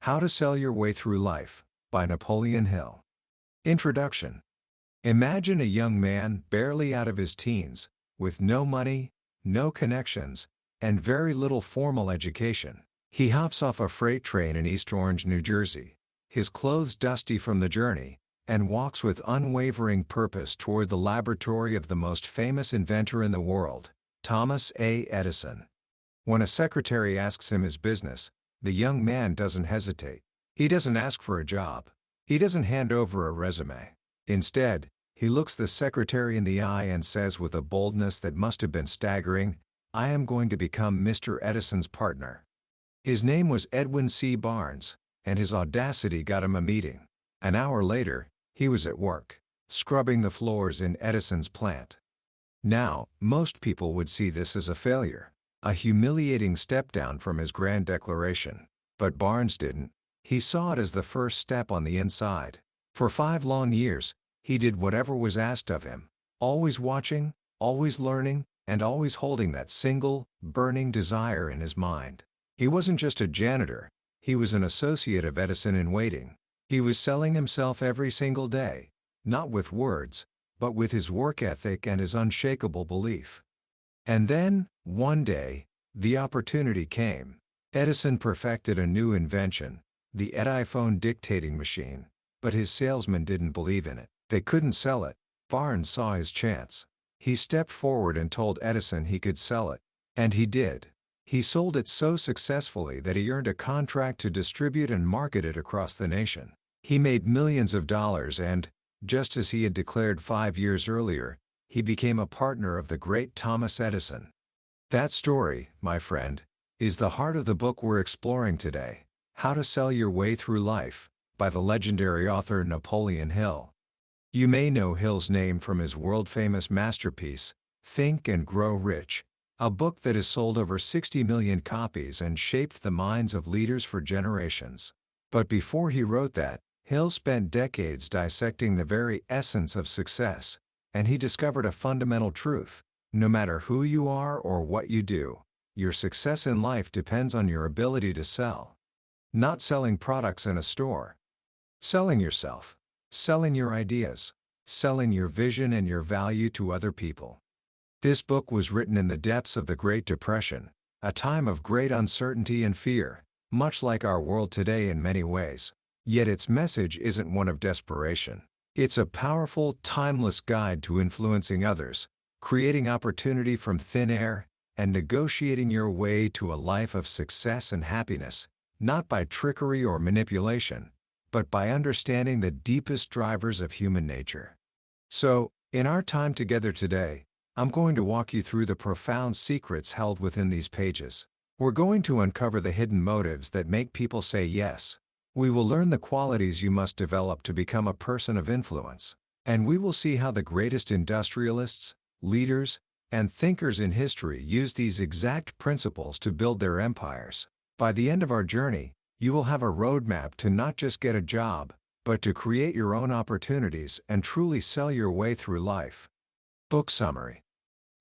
How to Sell Your Way Through Life, by Napoleon Hill. Introduction. Imagine a young man barely out of his teens, with no money, no connections, and very little formal education. He hops off a freight train in East Orange, New Jersey, his clothes dusty from the journey, and walks with unwavering purpose toward the laboratory of the most famous inventor in the world, Thomas A. Edison. When a secretary asks him his business, the young man doesn't hesitate. He doesn't ask for a job. He doesn't hand over a resume. Instead, he looks the secretary in the eye and says with a boldness that must have been staggering, "I am going to become Mr. Edison's partner." His name was Edwin C. Barnes, and his audacity got him a meeting. An hour later, he was at work, scrubbing the floors in Edison's plant. Now, most people would see this as a failure, a humiliating step down from his grand declaration. But Barnes didn't. He saw it as the first step on the inside. For 5 long years, he did whatever was asked of him, always watching, always learning, and always holding that single, burning desire in his mind. He wasn't just a janitor, he was an associate of Edison in waiting. He was selling himself every single day, not with words, but with his work ethic and his unshakable belief. And then, one day, the opportunity came. Edison perfected a new invention, the Ediphone dictating machine, but his salesmen didn't believe in it. They couldn't sell it. Barnes saw his chance. He stepped forward and told Edison he could sell it. And he did. He sold it so successfully that he earned a contract to distribute and market it across the nation. He made millions of dollars and, just as he had declared 5 years earlier, he became a partner of the great Thomas Edison. That story, my friend, is the heart of the book we're exploring today, How to Sell Your Way Through Life, by the legendary author Napoleon Hill. You may know Hill's name from his world-famous masterpiece, Think and Grow Rich, a book that has sold over 60 million copies and shaped the minds of leaders for generations. But before he wrote that, Hill spent decades dissecting the very essence of success, and he discovered a fundamental truth: no matter who you are or what you do, your success in life depends on your ability to sell. Not selling products in a store. Selling yourself. Selling your ideas. Selling your vision and your value to other people. This book was written in the depths of the Great Depression, a time of great uncertainty and fear, much like our world today in many ways. Yet its message isn't one of desperation. It's a powerful, timeless guide to influencing others, creating opportunity from thin air, and negotiating your way to a life of success and happiness, not by trickery or manipulation, but by understanding the deepest drivers of human nature. So, in our time together today, I'm going to walk you through the profound secrets held within these pages. We're going to uncover the hidden motives that make people say yes. We will learn the qualities you must develop to become a person of influence. And we will see how the greatest industrialists, leaders, and thinkers in history used these exact principles to build their empires. By the end of our journey, you will have a roadmap to not just get a job, but to create your own opportunities and truly sell your way through life. Book summary.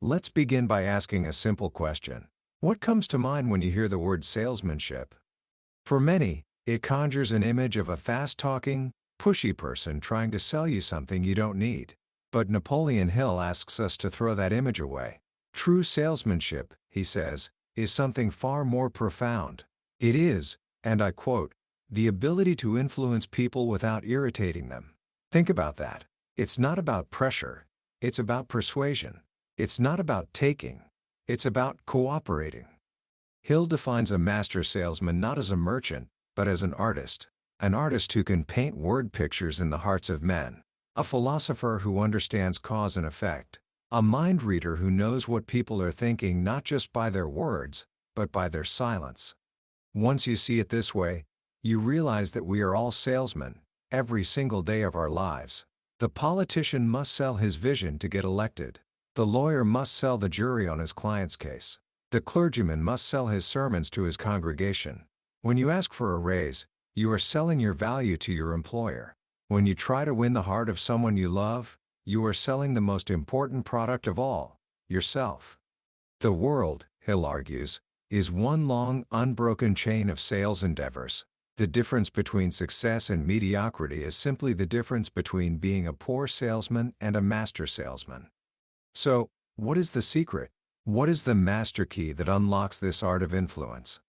Let's begin by asking a simple question. What comes to mind when you hear the word salesmanship? For many, it conjures an image of a fast-talking, pushy person trying to sell you something you don't need. But Napoleon Hill asks us to throw that image away. True salesmanship, he says, is something far more profound. It is, and I quote, the ability to influence people without irritating them. Think about that. It's not about pressure. It's about persuasion. It's not about taking. It's about cooperating. Hill defines a master salesman not as a merchant, but as an artist who can paint word pictures in the hearts of men, a philosopher who understands cause and effect, a mind reader who knows what people are thinking not just by their words, but by their silence. Once you see it this way, you realize that we are all salesmen, every single day of our lives. The politician must sell his vision to get elected. The lawyer must sell the jury on his client's case. The clergyman must sell his sermons to his congregation. When you ask for a raise, you are selling your value to your employer. When you try to win the heart of someone you love, you are selling the most important product of all, yourself. The world, Hill argues, is one long, unbroken chain of sales endeavors. The difference between success and mediocrity is simply the difference between being a poor salesman and a master salesman. So, what is the secret? What is the master key that unlocks this art of influence?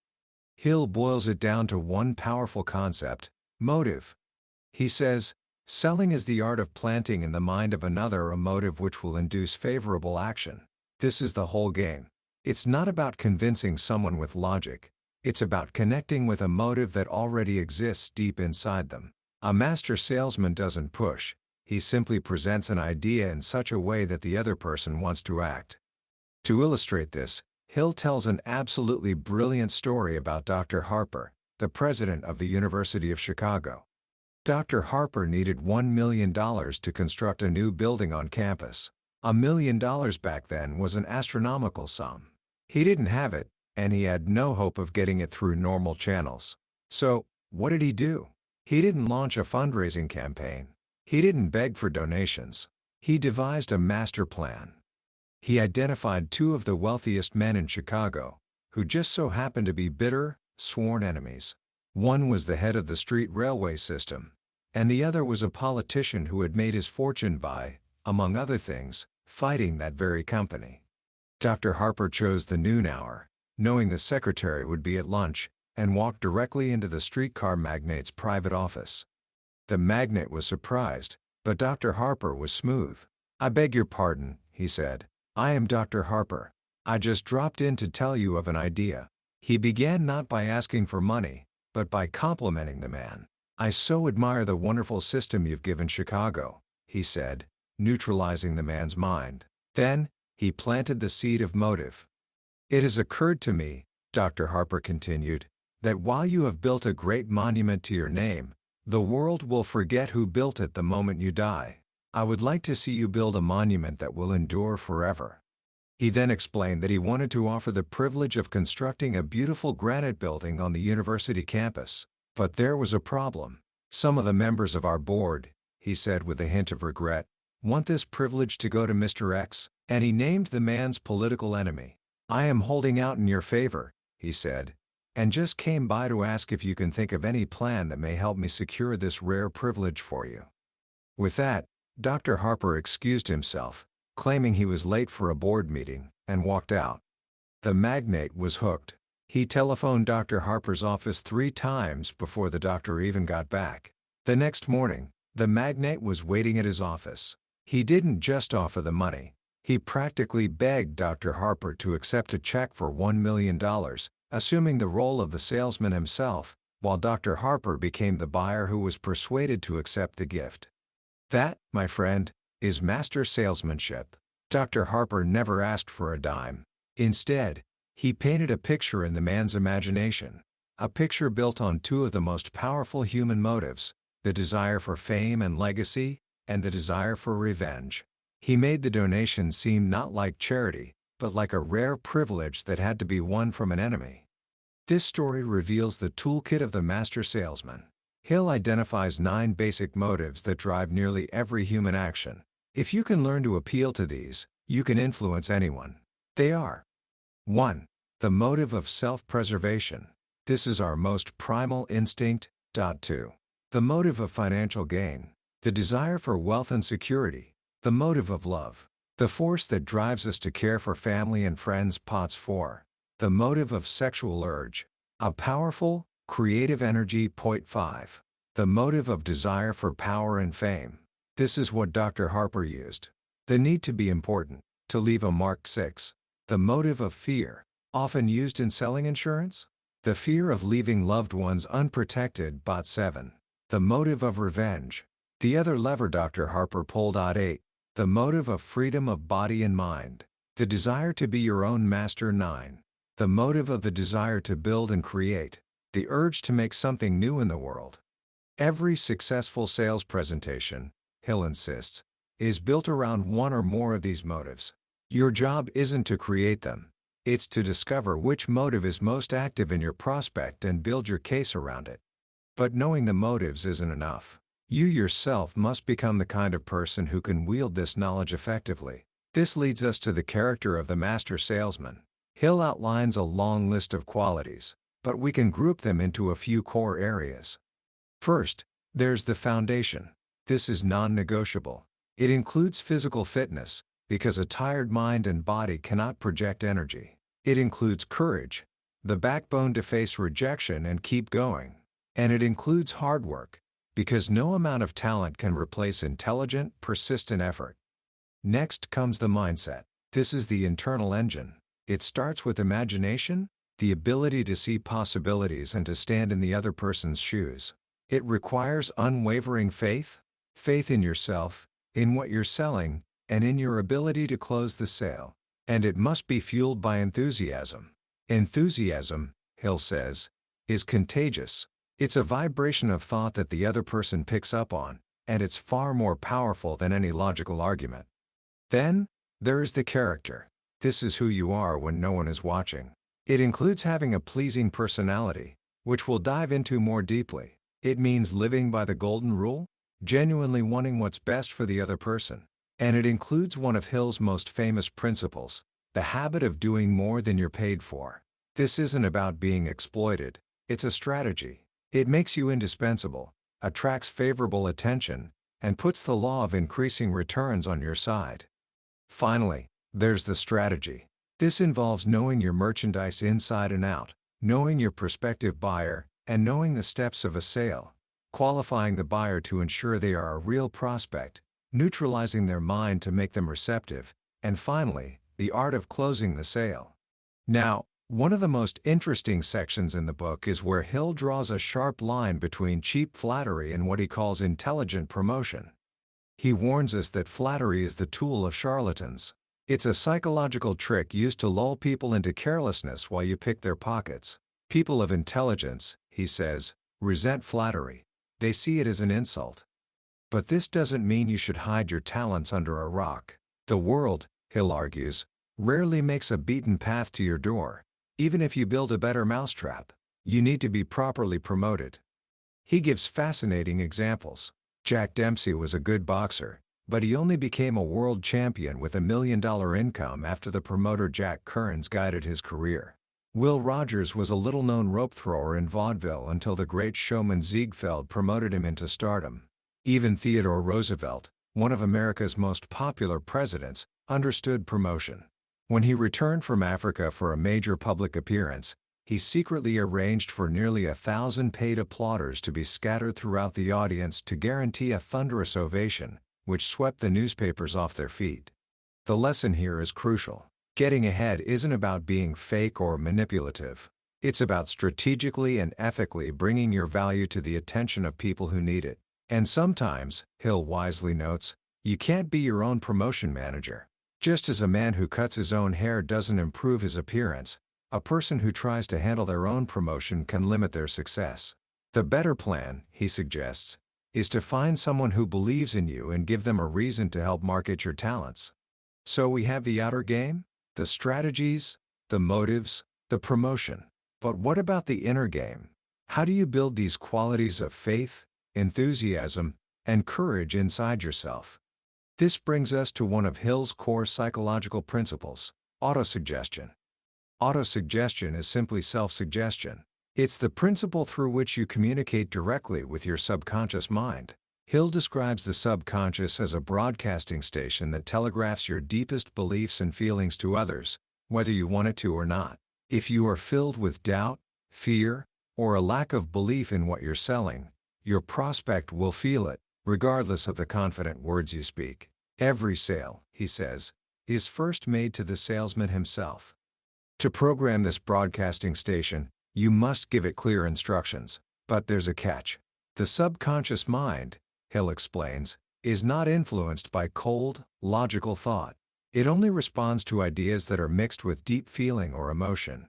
Hill boils it down to one powerful concept: motive. He says, selling is the art of planting in the mind of another a motive which will induce favorable action. This is the whole game. It's not about convincing someone with logic. It's about connecting with a motive that already exists deep inside them. A master salesman doesn't push. He simply presents an idea in such a way that the other person wants to act. To illustrate this, Hill tells an absolutely brilliant story about Dr. Harper, the president of the University of Chicago. Dr. Harper needed $1 million to construct a new building on campus. $1 million back then was an astronomical sum. He didn't have it, and he had no hope of getting it through normal channels. So, what did he do? He didn't launch a fundraising campaign. He didn't beg for donations. He devised a master plan. He identified two of the wealthiest men in Chicago, who just so happened to be bitter, sworn enemies. One was the head of the street railway system, and the other was a politician who had made his fortune by, among other things, fighting that very company. Dr. Harper chose the noon hour, knowing the secretary would be at lunch, and walked directly into the streetcar magnate's private office. The magnate was surprised, but Dr. Harper was smooth. "I beg your pardon," he said. "I am Dr. Harper. I just dropped in to tell you of an idea." He began not by asking for money, but by complimenting the man. "I so admire the wonderful system you've given Chicago," he said, neutralizing the man's mind. Then, he planted the seed of motive. "It has occurred to me," Dr. Harper continued, "that while you have built a great monument to your name, the world will forget who built it the moment you die. I would like to see you build a monument that will endure forever." He then explained that he wanted to offer the privilege of constructing a beautiful granite building on the university campus. But there was a problem. "Some of the members of our board," he said with a hint of regret, "want this privilege to go to Mr. X," and he named the man's political enemy. "I am holding out in your favor," he said, "and just came by to ask if you can think of any plan that may help me secure this rare privilege for you." With that, Dr. Harper excused himself, claiming he was late for a board meeting, and walked out. The magnate was hooked. He telephoned Dr. Harper's office 3 times before the doctor even got back. The next morning, the magnate was waiting at his office. He didn't just offer the money. He practically begged Dr. Harper to accept a check for $1 million, assuming the role of the salesman himself, while Dr. Harper became the buyer who was persuaded to accept the gift. That, my friend, is master salesmanship. Dr. Harper never asked for a dime. Instead, he painted a picture in the man's imagination, a picture built on two of the most powerful human motives: the desire for fame and legacy, and the desire for revenge. He made the donation seem not like charity, but like a rare privilege that had to be won from an enemy. This story reveals the toolkit of the master salesman. Hill identifies 9 basic motives that drive nearly every human action. If you can learn to appeal to these, you can influence anyone. They are: 1. The motive of self-preservation. This is our most primal instinct. 2. The motive of financial gain. The desire for wealth and security. The motive of love. The force that drives us to care for family and friends. 4. The motive of sexual urge. A powerful, creative energy. 5. The motive of desire for power and fame. This is what Dr. Harper used. The need to be important, to leave a mark. 6. The motive of fear. Often used in selling insurance. The fear of leaving loved ones unprotected. 7. The motive of revenge. The other lever Dr. Harper pulled. 8. The motive of freedom of body and mind. The desire to be your own master. 9. The motive of the desire to build and create. The urge to make something new in the world. Every successful sales presentation, Hill insists, is built around one or more of these motives. Your job isn't to create them. It's to discover which motive is most active in your prospect and build your case around it. But knowing the motives isn't enough. You yourself must become the kind of person who can wield this knowledge effectively. This leads us to the character of the master salesman. Hill outlines a long list of qualities. but we can group them into a few core areas. First, there's the foundation. This is non-negotiable. It includes physical fitness, because a tired mind and body cannot project energy. It includes courage, the backbone to face rejection and keep going. And it includes hard work, because no amount of talent can replace intelligent, persistent effort. Next comes the mindset. This is the internal engine. It starts with imagination, the ability to see possibilities and to stand in the other person's shoes. It requires unwavering faith in yourself, in what you're selling, and in your ability to close the sale. And it must be fueled by enthusiasm. Enthusiasm, Hill says, is contagious. It's a vibration of thought that the other person picks up on, and it's far more powerful than any logical argument. Then, there is the character. This is who you are when no one is watching. It includes having a pleasing personality, which we'll dive into more deeply. It means living by the golden rule, genuinely wanting what's best for the other person. And it includes one of Hill's most famous principles, the habit of doing more than you're paid for. This isn't about being exploited, it's a strategy. It makes you indispensable, attracts favorable attention, and puts the law of increasing returns on your side. Finally, there's the strategy. This involves knowing your merchandise inside and out, knowing your prospective buyer, and knowing the steps of a sale, qualifying the buyer to ensure they are a real prospect, neutralizing their mind to make them receptive, and finally, the art of closing the sale. Now, one of the most interesting sections in the book is where Hill draws a sharp line between cheap flattery and what he calls intelligent promotion. He warns us that flattery is the tool of charlatans. It's a psychological trick used to lull people into carelessness while you pick their pockets. People of intelligence, he says, resent flattery. They see it as an insult. But this doesn't mean you should hide your talents under a rock. The world, Hill argues, rarely makes a beaten path to your door. Even if you build a better mousetrap, you need to be properly promoted. He gives fascinating examples. Jack Dempsey was a good boxer, but he only became a world champion with $1 million income after the promoter Jack Kearns guided his career. Will Rogers was a little-known rope thrower in vaudeville until the great showman Ziegfeld promoted him into stardom. Even Theodore Roosevelt, one of America's most popular presidents, understood promotion. When he returned from Africa for a major public appearance, he secretly arranged for nearly 1,000 paid applauders to be scattered throughout the audience to guarantee a thunderous ovation, which swept the newspapers off their feet. The lesson here is crucial. Getting ahead isn't about being fake or manipulative. It's about strategically and ethically bringing your value to the attention of people who need it. And sometimes, Hill wisely notes, you can't be your own promotion manager. Just as a man who cuts his own hair doesn't improve his appearance, a person who tries to handle their own promotion can limit their success. The better plan, he suggests, is to find someone who believes in you and give them a reason to help market your talents. So we have the outer game, the strategies, the motives, the promotion. But what about the inner game? How do you build these qualities of faith, enthusiasm, and courage inside yourself? This brings us to one of Hill's core psychological principles, autosuggestion. Autosuggestion is simply self-suggestion. It's the principle through which you communicate directly with your subconscious mind. Hill describes the subconscious as a broadcasting station that telegraphs your deepest beliefs and feelings to others, whether you want it to or not. If you are filled with doubt, fear, or a lack of belief in what you're selling, your prospect will feel it, regardless of the confident words you speak. Every sale, he says, is first made to the salesman himself. To program this broadcasting station, you must give it clear instructions. But there's a catch. The subconscious mind, Hill explains, is not influenced by cold, logical thought. It only responds to ideas that are mixed with deep feeling or emotion.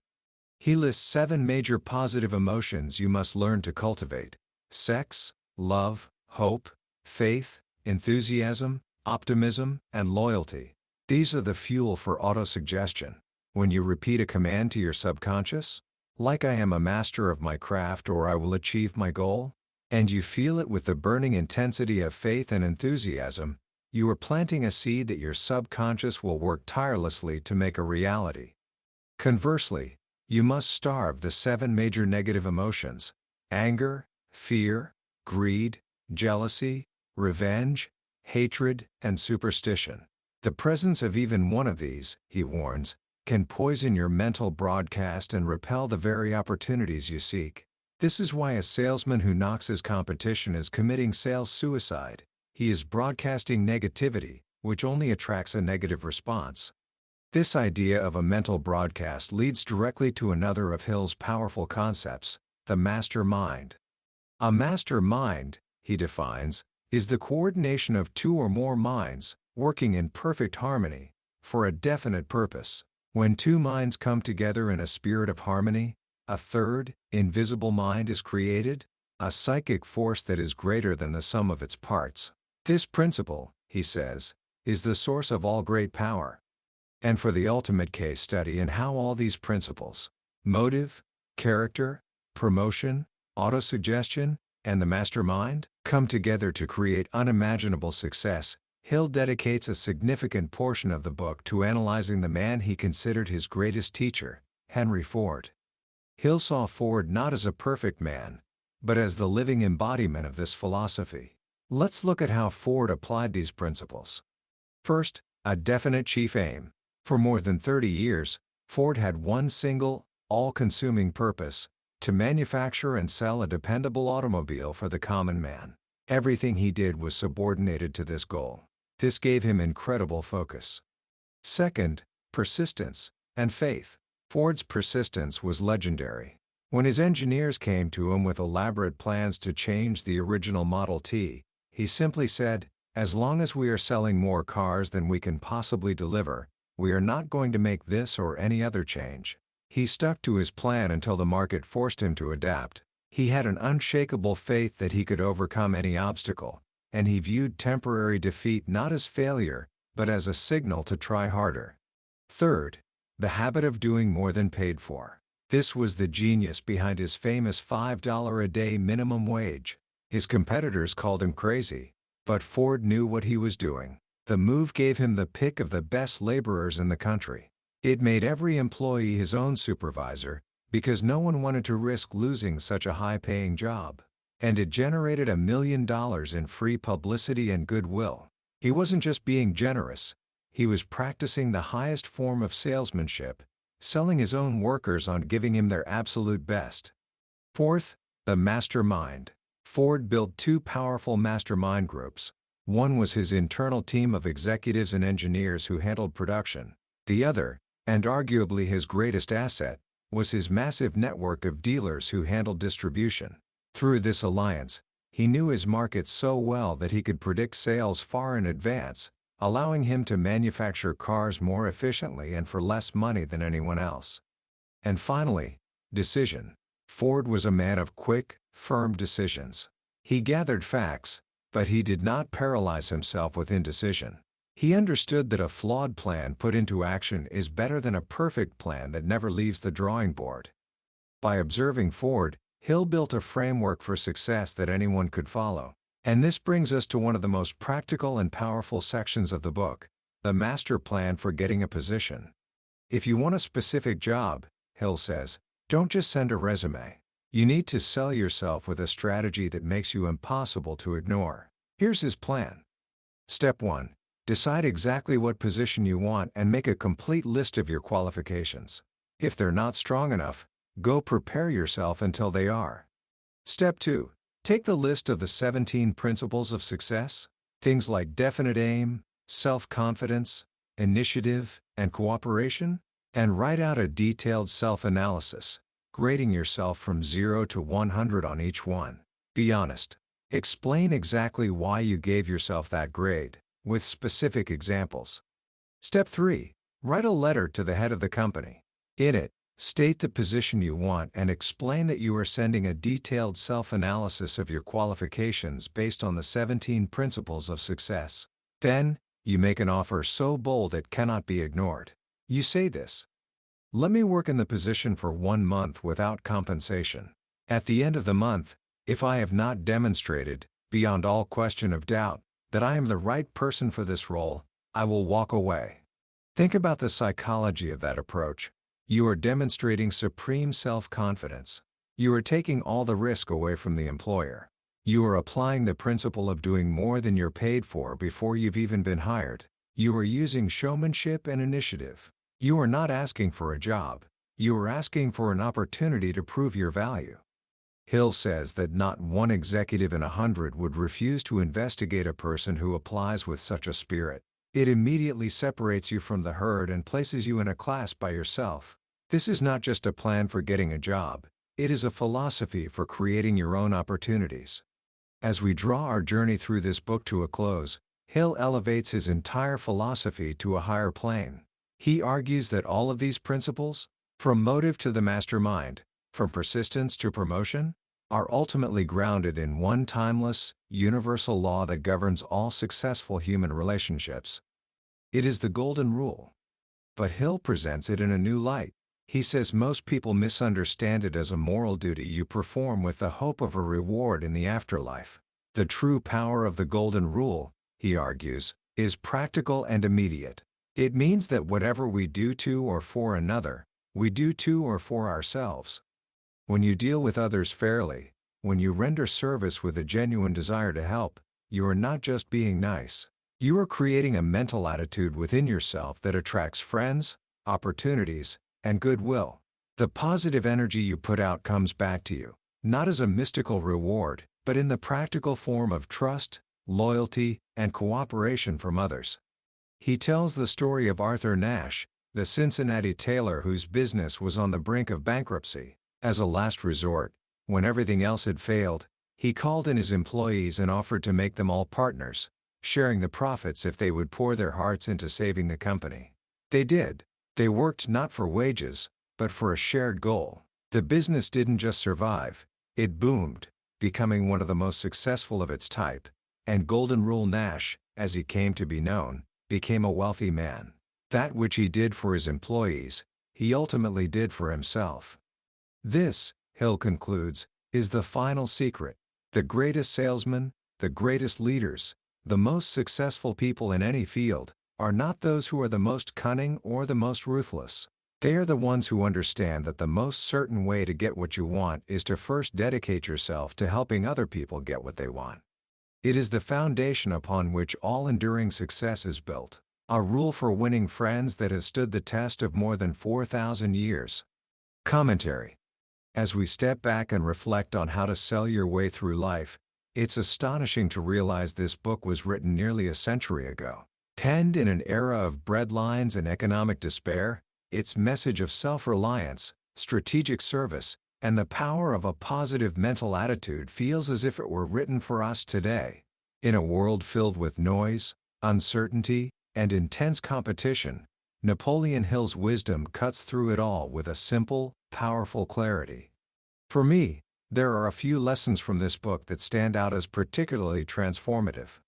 He lists 7 major positive emotions you must learn to cultivate: sex, love, hope, faith, enthusiasm, optimism, and loyalty. These are the fuel for autosuggestion. When you repeat a command to your subconscious, like "I am a master of my craft" or "I will achieve my goal," and you feel it with the burning intensity of faith and enthusiasm, you are planting a seed that your subconscious will work tirelessly to make a reality. Conversely, You must starve the 7 major negative emotions: anger, fear, greed, jealousy, revenge, hatred, and superstition. The presence of even one of these, he warns, can poison your mental broadcast and repel the very opportunities you seek. This is why a salesman who knocks his competition is committing sales suicide. He is broadcasting negativity, which only attracts a negative response. This idea of a mental broadcast leads directly to another of Hill's powerful concepts, the master mind. A master mind, he defines, is the coordination of 2 or more minds, working in perfect harmony, for a definite purpose. When 2 minds come together in a spirit of harmony, a third, invisible mind is created, a psychic force that is greater than the sum of its parts. This principle, he says, is the source of all great power. And for the ultimate case study in how all these principles, motive, character, promotion, autosuggestion, and the mastermind, come together to create unimaginable success, Hill dedicates a significant portion of the book to analyzing the man he considered his greatest teacher, Henry Ford. Hill saw Ford not as a perfect man, but as the living embodiment of this philosophy. Let's look at how Ford applied these principles. First, a definite chief aim. For more than 30 years, Ford had one single, all-consuming purpose: to manufacture and sell a dependable automobile for the common man. Everything he did was subordinated to this goal. This gave him incredible focus. Second, persistence and faith. Ford's persistence was legendary. When his engineers came to him with elaborate plans to change the original Model T, he simply said, "As long as we are selling more cars than we can possibly deliver, we are not going to make this or any other change." He stuck to his plan until the market forced him to adapt. He had an unshakable faith that he could overcome any obstacle, and he viewed temporary defeat not as failure, but as a signal to try harder. Third, the habit of doing more than paid for. This was the genius behind his famous $5 a day minimum wage. His competitors called him crazy, but Ford knew what he was doing. The move gave him the pick of the best laborers in the country. It made every employee his own supervisor, because no one wanted to risk losing such a high-paying job. And it generated $1 million in free publicity and goodwill. He wasn't just being generous, he was practicing the highest form of salesmanship, selling his own workers on giving him their absolute best. Fourth, the mastermind. Ford built 2 powerful mastermind groups. One was his internal team of executives and engineers who handled production. The other, and arguably his greatest asset, was his massive network of dealers who handled distribution. Through this alliance, he knew his markets so well that he could predict sales far in advance, allowing him to manufacture cars more efficiently and for less money than anyone else. And finally, decision. Ford was a man of quick, firm decisions. He gathered facts, but he did not paralyze himself with indecision. He understood that a flawed plan put into action is better than a perfect plan that never leaves the drawing board. By observing Ford, Hill built a framework for success that anyone could follow. And this brings us to one of the most practical and powerful sections of the book, the master plan for getting a position. If you want a specific job, Hill says, don't just send a resume. You need to sell yourself with a strategy that makes you impossible to ignore. Here's his plan. Step 1. Decide exactly what position you want and make a complete list of your qualifications. If they're not strong enough, go prepare yourself until they are. Step 2. Take the list of the 17 principles of success, things like definite aim, self-confidence, initiative, and cooperation, and write out a detailed self-analysis, grading yourself from 0 to 100 on each one. Be honest. Explain exactly why you gave yourself that grade, with specific examples. Step 3. Write a letter to the head of the company. In it, state the position you want and explain that you are sending a detailed self-analysis of your qualifications based on the 17 principles of success. Then, you make an offer so bold it cannot be ignored. You say this: "Let me work in the position for 1 month without compensation. At the end of the month, if I have not demonstrated, beyond all question of doubt, that I am the right person for this role, I will walk away." Think about the psychology of that approach. You are demonstrating supreme self-confidence. You are taking all the risk away from the employer. You are applying the principle of doing more than you're paid for before you've even been hired. You are using showmanship and initiative. You are not asking for a job. You are asking for an opportunity to prove your value. Hill says that not one executive in 100 would refuse to investigate a person who applies with such a spirit. It immediately separates you from the herd and places you in a class by yourself. This is not just a plan for getting a job. It is a philosophy for creating your own opportunities. As we draw our journey through this book to a close, Hill elevates his entire philosophy to a higher plane. He argues that all of these principles, from motive to the mastermind, from persistence to promotion, are ultimately grounded in one timeless, universal law that governs all successful human relationships. It is the golden rule. But Hill presents it in a new light. He says most people misunderstand it as a moral duty you perform with the hope of a reward in the afterlife. The true power of the golden rule, he argues, is practical and immediate. It means that whatever we do to or for another, we do to or for ourselves. When you deal with others fairly, when you render service with a genuine desire to help, you are not just being nice. You are creating a mental attitude within yourself that attracts friends, opportunities, and goodwill. The positive energy you put out comes back to you, not as a mystical reward, but in the practical form of trust, loyalty, and cooperation from others. He tells the story of Arthur Nash, the Cincinnati tailor whose business was on the brink of bankruptcy. As a last resort, when everything else had failed, he called in his employees and offered to make them all partners, sharing the profits if they would pour their hearts into saving the company. They did. They worked not for wages, but for a shared goal. The business didn't just survive, it boomed, becoming one of the most successful of its type, and Golden Rule Nash, as he came to be known, became a wealthy man. That which he did for his employees, he ultimately did for himself. This, Hill concludes, is the final secret. The greatest salesmen, the greatest leaders, the most successful people in any field, are not those who are the most cunning or the most ruthless. They are the ones who understand that the most certain way to get what you want is to first dedicate yourself to helping other people get what they want. It is the foundation upon which all enduring success is built, a rule for winning friends that has stood the test of more than 4,000 years. Commentary. As we step back and reflect on how to sell your way through life, it's astonishing to realize this book was written nearly a century ago. Penned in an era of breadlines and economic despair, its message of self-reliance, strategic service, and the power of a positive mental attitude feels as if it were written for us today. In a world filled with noise, uncertainty, and intense competition, Napoleon Hill's wisdom cuts through it all with a simple, powerful clarity. For me, there are a few lessons from this book that stand out as particularly transformative.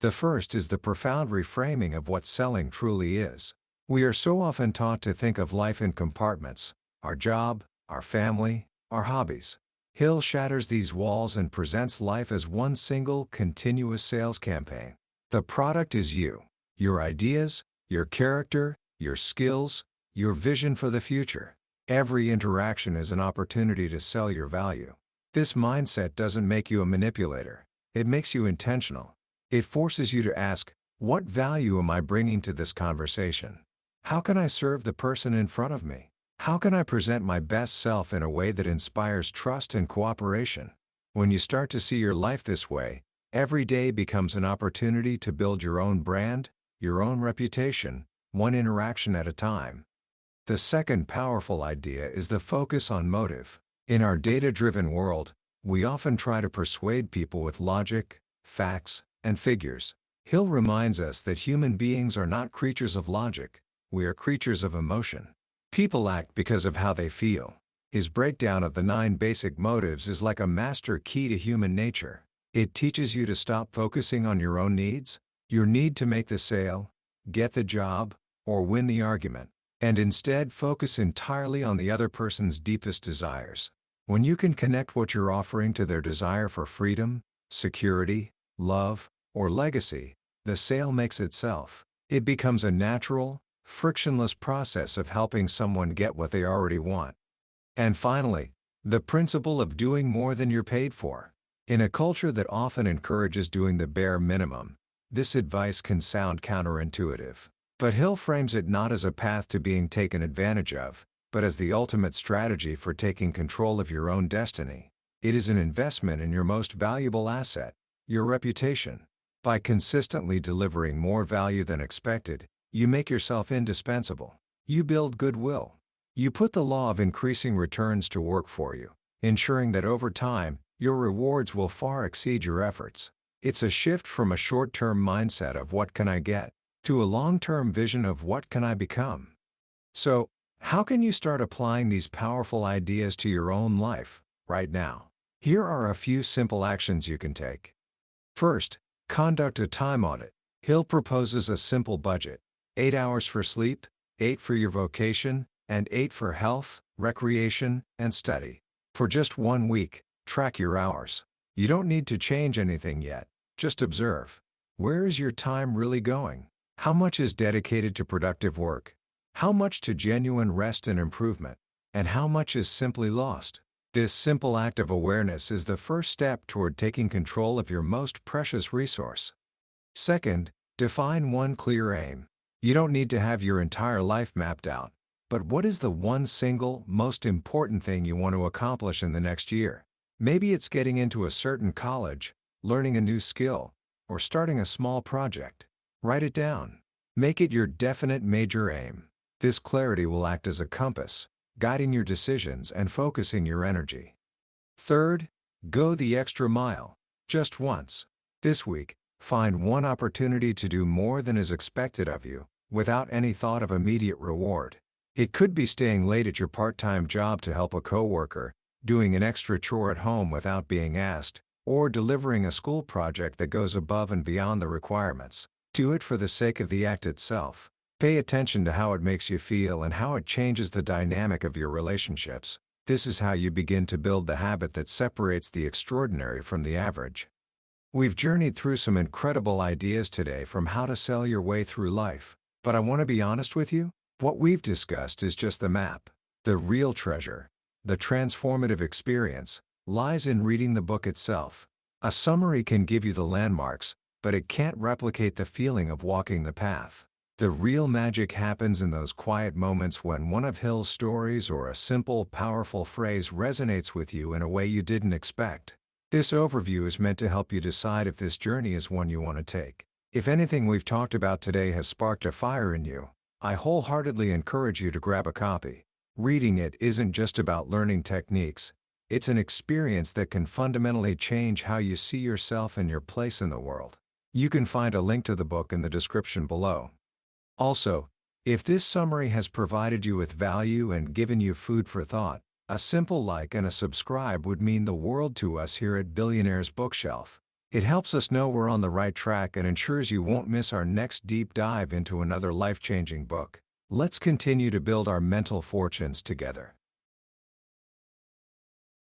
The first is the profound reframing of what selling truly is. We are so often taught to think of life in compartments: our job, our family, our hobbies. Hill shatters these walls and presents life as one single, continuous sales campaign. The product is you, your ideas, your character, your skills, your vision for the future. Every interaction is an opportunity to sell your value. This mindset doesn't make you a manipulator. It makes you intentional. It forces you to ask, what value am I bringing to this conversation? How can I serve the person in front of me? How can I present my best self in a way that inspires trust and cooperation? When you start to see your life this way, every day becomes an opportunity to build your own brand, your own reputation, one interaction at a time. The second powerful idea is the focus on motive. In our data-driven world, we often try to persuade people with logic, facts, and figures. Hill reminds us that human beings are not creatures of logic, we are creatures of emotion. People act because of how they feel. His breakdown of the 9 basic motives is like a master key to human nature. It teaches you to stop focusing on your own needs, your need to make the sale, get the job, or win the argument, and instead focus entirely on the other person's deepest desires. When you can connect what you're offering to their desire for freedom, security, love, or legacy, the sale makes itself. It becomes a natural, frictionless process of helping someone get what they already want. And finally, the principle of doing more than you're paid for. In a culture that often encourages doing the bare minimum, this advice can sound counterintuitive. But Hill frames it not as a path to being taken advantage of, but as the ultimate strategy for taking control of your own destiny. It is an investment in your most valuable asset, your reputation. By consistently delivering more value than expected, you make yourself indispensable. You build goodwill. You put the law of increasing returns to work for you, ensuring that over time, your rewards will far exceed your efforts. It's a shift from a short-term mindset of what can I get, to a long-term vision of what can I become. So, how can you start applying these powerful ideas to your own life, right now? Here are a few simple actions you can take. First, conduct a time audit. Hill proposes a simple budget: 8 hours for sleep, 8 for your vocation, and 8 for health, recreation, and study. For just 1 week, track your hours. You don't need to change anything yet, just observe. Where is your time really going? How much is dedicated to productive work? How much to genuine rest and improvement? And how much is simply lost? This simple act of awareness is the first step toward taking control of your most precious resource. Second, define one clear aim. You don't need to have your entire life mapped out, but what is the one single, most important thing you want to accomplish in the next year? Maybe it's getting into a certain college, learning a new skill, or starting a small project. Write it down. Make it your definite major aim. This clarity will act as a compass, guiding your decisions and focusing your energy. Third, go the extra mile. Just once. This week, find one opportunity to do more than is expected of you, without any thought of immediate reward. It could be staying late at your part-time job to help a coworker, doing an extra chore at home without being asked, or delivering a school project that goes above and beyond the requirements. Do it for the sake of the act itself. Pay attention to how it makes you feel and how it changes the dynamic of your relationships. This is how you begin to build the habit that separates the extraordinary from the average. We've journeyed through some incredible ideas today from how to sell your way through life, but I want to be honest with you, what we've discussed is just the map. The real treasure, the transformative experience, lies in reading the book itself. A summary can give you the landmarks, but it can't replicate the feeling of walking the path. The real magic happens in those quiet moments when one of Hill's stories or a simple, powerful phrase resonates with you in a way you didn't expect. This overview is meant to help you decide if this journey is one you want to take. If anything we've talked about today has sparked a fire in you, I wholeheartedly encourage you to grab a copy. Reading it isn't just about learning techniques. It's an experience that can fundamentally change how you see yourself and your place in the world. You can find a link to the book in the description below. Also, if this summary has provided you with value and given you food for thought, a simple like and a subscribe would mean the world to us here at Billionaire's Bookshelf. It helps us know we're on the right track and ensures you won't miss our next deep dive into another life-changing book. Let's continue to build our mental fortunes together.